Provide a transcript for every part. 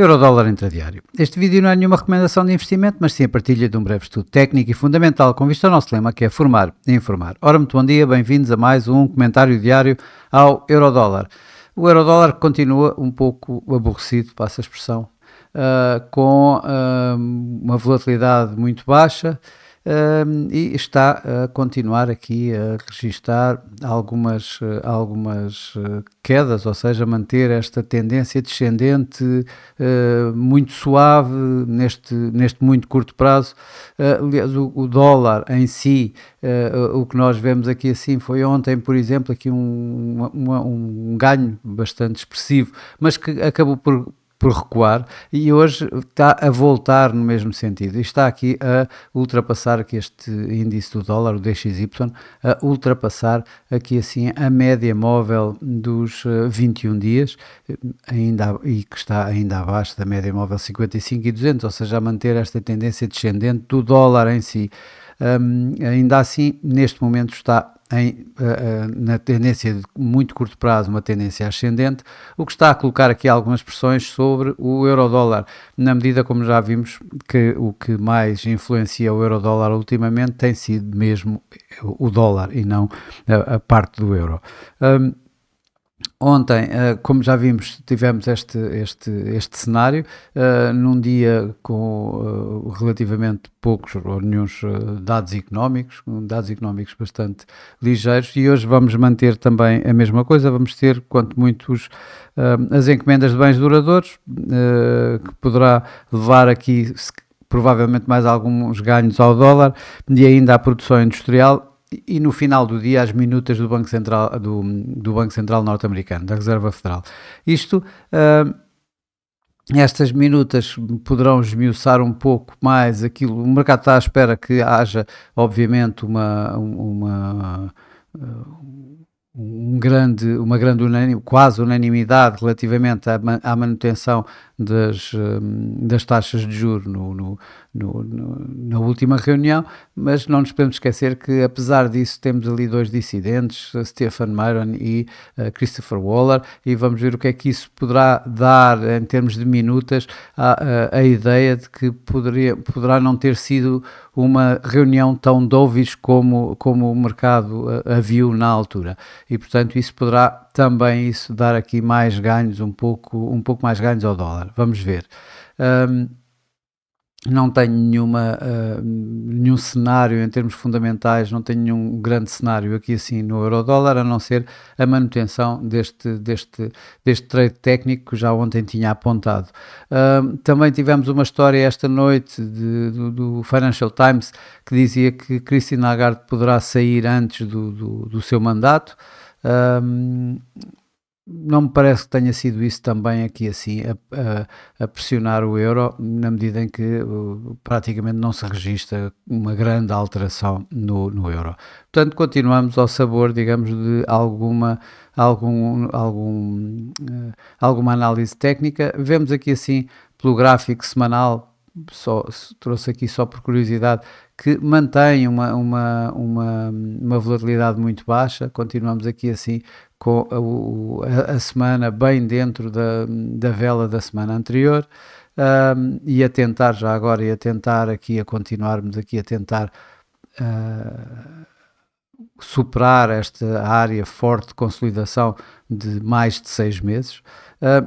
Eurodólar intradiário. Este vídeo não é nenhuma recomendação de investimento, mas sim a partilha de um breve estudo técnico e fundamental com vista ao nosso lema, que é formar e informar. Ora, muito bom dia, bem-vindos a mais um comentário diário ao Eurodólar. O Eurodólar continua um pouco aborrecido, passa a expressão, com uma volatilidade muito baixa, e está a continuar aqui a registrar algumas quedas, ou seja, manter esta tendência descendente muito suave neste muito curto prazo. Aliás, o dólar em si, o que nós vemos aqui assim foi ontem, por exemplo, aqui um ganho bastante expressivo, mas que acabou por recuar, e hoje está a voltar no mesmo sentido. E está aqui a ultrapassar aqui este índice do dólar, o DXY, a ultrapassar aqui assim a média móvel dos 21 dias, e que está ainda abaixo da média móvel 55 e 200, ou seja, a manter esta tendência descendente do dólar em si. Ainda assim, neste momento está na tendência de muito curto prazo, uma tendência ascendente, o que está a colocar aqui algumas pressões sobre o euro-dólar, na medida, como já vimos, que o que mais influencia o euro-dólar ultimamente tem sido mesmo o dólar e não a parte do euro. Ontem, como já vimos, tivemos este cenário, num dia com relativamente poucos ou nenhum dados económicos bastante ligeiros, e hoje vamos manter também a mesma coisa. Vamos ter, quanto muito, as encomendas de bens duradouros, que poderá levar aqui provavelmente mais alguns ganhos ao dólar, e ainda a produção industrial. E no final do dia as minutas do Banco Central, do Banco Central norte-americano, da Reserva Federal. Estas minutas poderão esmiuçar um pouco mais aquilo. O mercado está à espera que haja, obviamente, uma grande quase unanimidade relativamente à manutenção das taxas de juros na última reunião, mas não nos podemos esquecer que, apesar disso, temos ali dois dissidentes, Stephen Miron e Christopher Waller, e vamos ver o que é que isso poderá dar em termos de minutas, a ideia de que poderá não ter sido uma reunião tão dovish como o mercado a viu na altura, e portanto isso poderá também dar aqui mais ganhos, um pouco mais ganhos ao dólar. Vamos ver. Não tenho nenhum cenário em termos fundamentais, não tenho nenhum grande cenário aqui assim no euro-dólar, a não ser a manutenção deste trade técnico que já ontem tinha apontado. Também tivemos uma história esta noite do Financial Times que dizia que Christine Lagarde poderá sair antes do seu mandato. Não me parece que tenha sido isso também aqui assim a pressionar o euro, na medida em que praticamente não se registra uma grande alteração no euro. Portanto, continuamos ao sabor, digamos, de alguma análise técnica. Vemos aqui assim pelo gráfico semanal, trouxe aqui só por curiosidade, que mantém uma volatilidade muito baixa. Continuamos aqui assim com a semana bem dentro da vela da semana anterior, e a tentar continuarmos aqui a tentar superar esta área forte de consolidação de mais de 6 meses.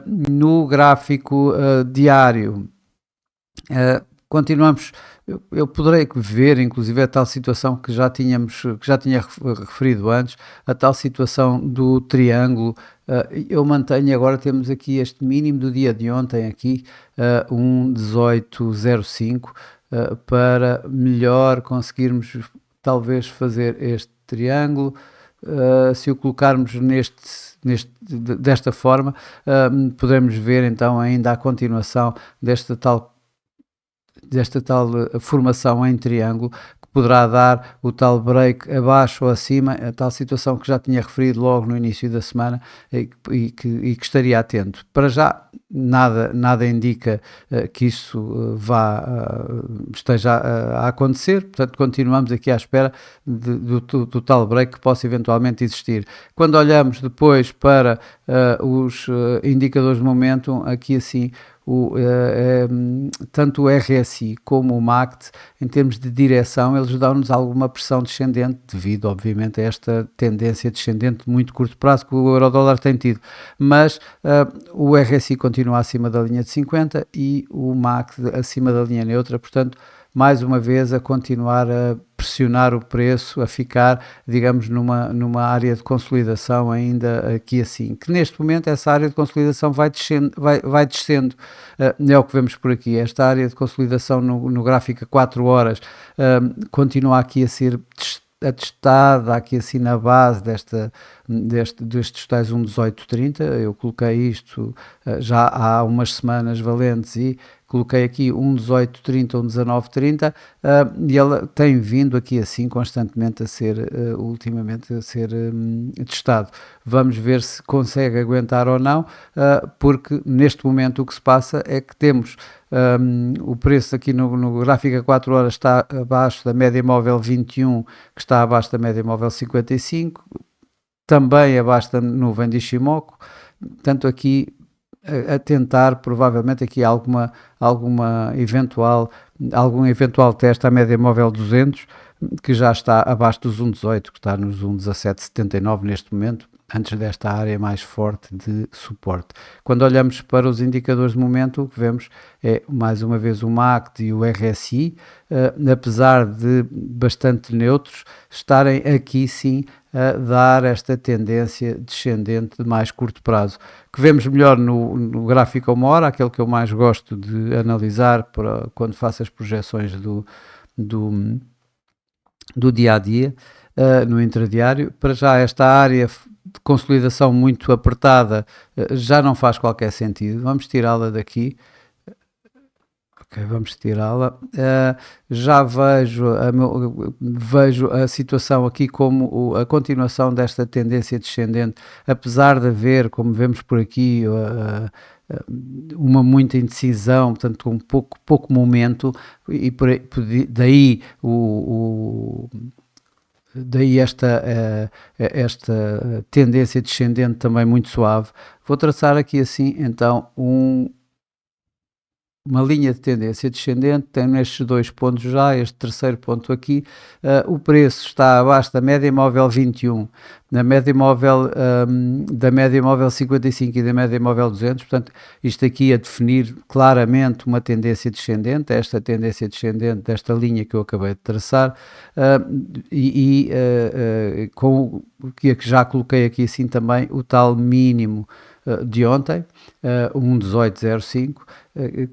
No gráfico diário, continuamos. Eu poderei ver, inclusive, a tal situação que já tinha referido antes, a tal situação do triângulo. Eu mantenho, agora temos aqui este mínimo do dia de ontem, aqui, 1,1805, para melhor conseguirmos, talvez, fazer este triângulo. Se o colocarmos desta forma, poderemos ver então ainda a continuação desta tal formação em triângulo, que poderá dar o tal break abaixo ou acima, a tal situação que já tinha referido logo no início da semana, e que estaria atento. Para já nada indica que isso esteja a acontecer, portanto continuamos aqui à espera do tal break que possa eventualmente existir. Quando olhamos depois para os indicadores de momentum, aqui assim tanto o RSI como o MACD, em termos de direção, eles dão-nos alguma pressão descendente, devido, obviamente, a esta tendência descendente de muito curto prazo que o euro-dólar tem tido. Mas o RSI continua acima da linha de 50 e o MACD acima da linha neutra, portanto, mais uma vez a continuar a pressionar o preço, a ficar, digamos, numa área de consolidação ainda aqui assim, que neste momento essa área de consolidação vai descendo, é o que vemos por aqui, esta área de consolidação no gráfico a 4 horas continua aqui a ser atestada aqui assim na base destes tais 1,1830, eu coloquei isto já há umas semanas valentes e coloquei aqui 1,1830, 1,1930 e ela tem vindo aqui assim constantemente a ser, ultimamente a ser testado. Vamos ver se consegue aguentar ou não, porque neste momento o que se passa é que temos o preço aqui no gráfico a 4 horas está abaixo da média móvel 21, que está abaixo da média móvel 55, também abaixo da nuvem de Ishimoku, portanto aqui a tentar provavelmente aqui algum eventual teste à média móvel 200, que já está abaixo dos 1,18, que está nos 1,1779 neste momento, antes desta área mais forte de suporte. Quando olhamos para os indicadores de momento, o que vemos é mais uma vez o MACD e o RSI, apesar de bastante neutros, estarem aqui sim a dar esta tendência descendente de mais curto prazo, que vemos melhor no gráfico a uma hora, aquele que eu mais gosto de analisar para quando faço as projeções do dia a dia, no intradiário. Para já esta área de consolidação muito apertada já não faz qualquer sentido, vamos tirá-la daqui. Ok, vamos tirá-la. Já vejo a situação aqui como a continuação desta tendência descendente, apesar de haver, como vemos por aqui, uma muita indecisão, portanto, um pouco momento, e daí daí esta tendência descendente também muito suave. Vou traçar aqui assim, então, uma linha de tendência descendente, tem nestes dois pontos já, este terceiro ponto aqui, o preço está abaixo da média móvel 21, da média móvel 55 e da média móvel 200, portanto, isto aqui a definir claramente uma tendência descendente, esta tendência descendente desta linha que eu acabei de traçar, com o que já coloquei aqui assim também, o tal mínimo de ontem, 1,1805,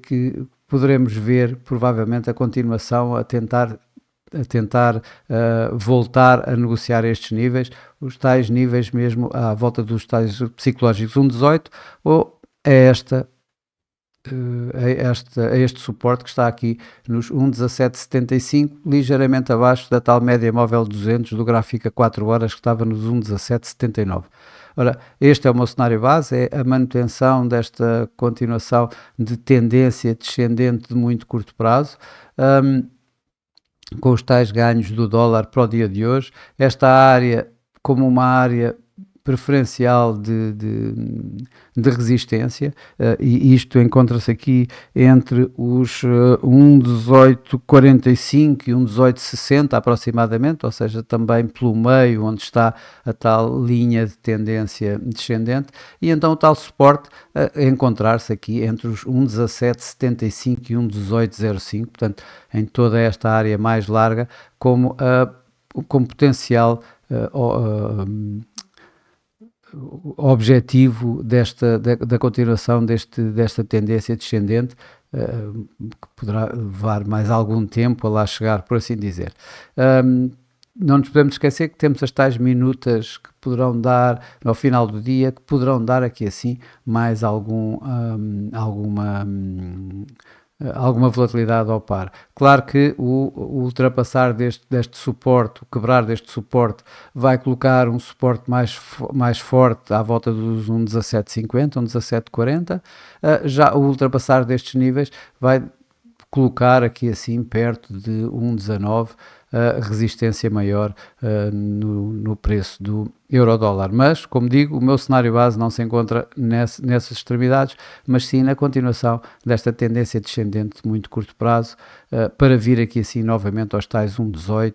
que poderemos ver provavelmente a continuação a tentar voltar a negociar estes níveis, os tais níveis mesmo à volta dos tais psicológicos 1,18 ou a este suporte que está aqui nos 1,1775, ligeiramente abaixo da tal média móvel 200 do gráfico a 4 horas que estava nos 1,1779. Ora, este é o meu cenário base, é a manutenção desta continuação de tendência descendente de muito curto prazo, com os tais ganhos do dólar para o dia de hoje. Esta área como uma área preferencial de resistência, e isto encontra-se aqui entre os 1,1845 e 1,1860 aproximadamente, ou seja, também pelo meio onde está a tal linha de tendência descendente, e então o tal suporte encontrar-se aqui entre os 1,1775 e 1,1805, portanto, em toda esta área mais larga, como potencial objetivo da continuação desta tendência descendente, que poderá levar mais algum tempo a lá chegar, por assim dizer. Não nos podemos esquecer que temos as tais minutas que poderão dar ao final do dia, que poderão dar aqui assim mais alguma volatilidade ao par. Claro que o ultrapassar deste suporte, o quebrar deste suporte, vai colocar um suporte mais forte à volta dos 1,1750, 1,1740. Já o ultrapassar destes níveis vai colocar aqui assim perto de 1,19, resistência maior no preço do euro-dólar. Mas, como digo, o meu cenário base não se encontra nessas extremidades, mas sim na continuação desta tendência descendente de muito curto prazo, para vir aqui assim novamente aos tais 1,18,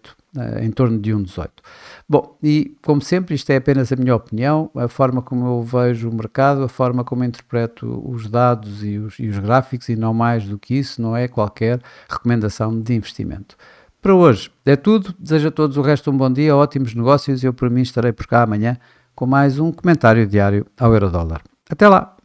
em torno de 1,18. Bom, e como sempre, isto é apenas a minha opinião, a forma como eu vejo o mercado, a forma como interpreto os dados e os gráficos, e não mais do que isso, não é qualquer recomendação de investimento. Para hoje é tudo, desejo a todos o resto de um bom dia, ótimos negócios, e eu por mim estarei por cá amanhã com mais um comentário diário ao Eurodólar. Até lá!